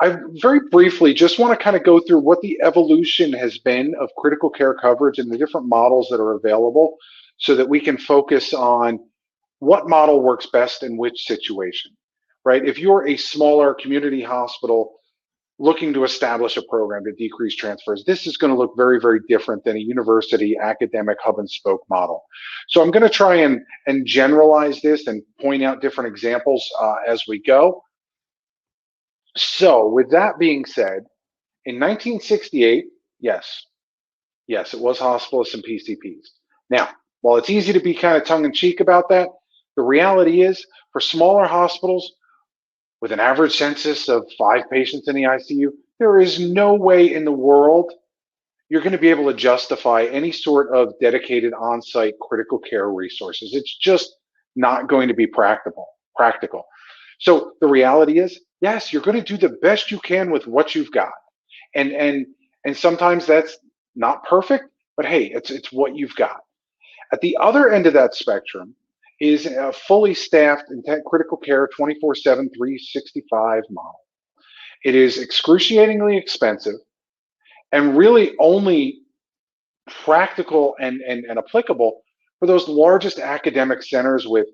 I very briefly just want to kind of go through what the evolution has been of critical care coverage and the different models that are available so that we can focus on what model works best in which situation, right? If you're a smaller community hospital looking to establish a program to decrease transfers, this is going to look very, very different than a university academic hub and spoke model. So I'm going to try and generalize this and point out different examples as we go. So with that being said, in 1968, yes, it was hospitalists and PCPs. Now, while it's easy to be kind of tongue-in-cheek about that, the reality is for smaller hospitals with an average census of 5 patients in the ICU, there is no way in the world you're going to be able to justify any sort of dedicated on-site critical care resources. It's just not going to be practical. So the reality is, yes, you're going to do the best you can with what you've got. And sometimes that's not perfect, but hey, it's what you've got. At the other end of that spectrum is a fully staffed critical care 24/7, 365 model. It is excruciatingly expensive and really only practical and applicable for those largest academic centers with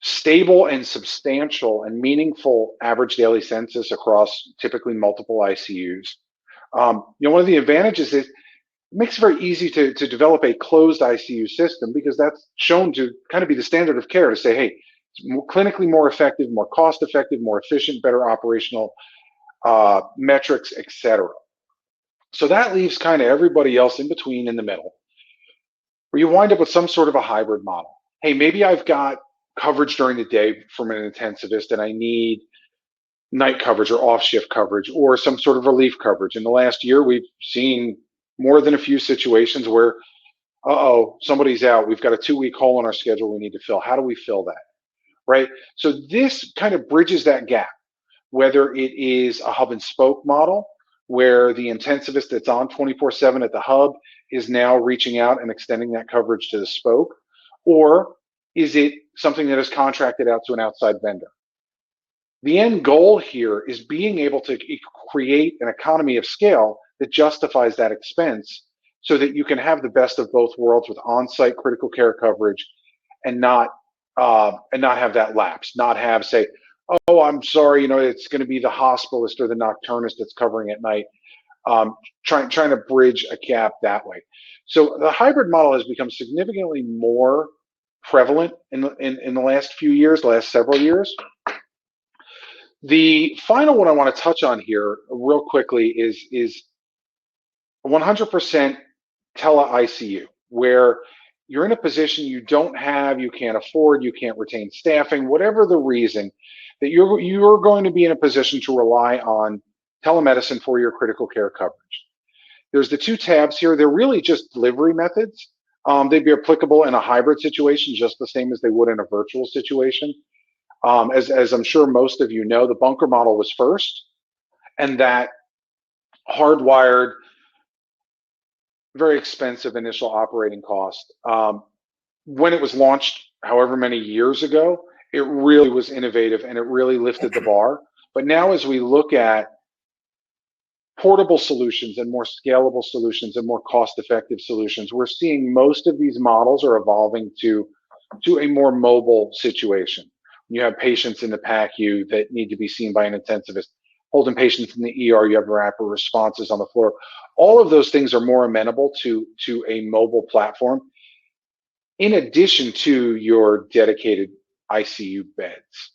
stable and substantial and meaningful average daily census across typically multiple ICUs. One of the advantages is it makes it very easy to develop a closed ICU system because that's shown to kind of be the standard of care to say, hey, it's clinically more effective, more cost effective, more efficient, better operational metrics, et cetera. So that leaves kind of everybody else in between in the middle, where you wind up with some sort of a hybrid model. Hey, maybe I've got coverage during the day from an intensivist and I need night coverage or off shift coverage or some sort of relief coverage. In the last year, we've seen more than a few situations where, somebody's out. We've got a 2-week hole in our schedule we need to fill. How do we fill that, right? So this kind of bridges that gap, whether it is a hub and spoke model where the intensivist that's on 24/7 at the hub is now reaching out and extending that coverage to the spoke, or is it something that is contracted out to an outside vendor? The end goal here is being able to create an economy of scale that justifies that expense so that you can have the best of both worlds with on-site critical care coverage and not have that lapse, not have say, oh, I'm sorry, it's going to be the hospitalist or the nocturnist that's covering at night, trying to bridge a gap that way. So the hybrid model has become significantly more prevalent in the last few years, last several years. The final one I want to touch on here real quickly is 100% tele-ICU, where you're in a position you can't afford, you can't retain staffing, whatever the reason, that you're going to be in a position to rely on telemedicine for your critical care coverage. There's the 2 tabs here. They're really just delivery methods. They'd be applicable in a hybrid situation just the same as they would in a virtual situation. As I'm sure most of you know, the bunker model was first, and that hardwired, very expensive initial operating cost. When it was launched, however many years ago, it really was innovative and it really lifted the bar. But now as we look at portable solutions and more scalable solutions and more cost-effective solutions, we're seeing most of these models are evolving to a more mobile situation. You have patients in the PACU that need to be seen by an intensivist, holding patients in the ER, you have rapid responses on the floor. All of those things are more amenable to a mobile platform, in addition to your dedicated ICU beds.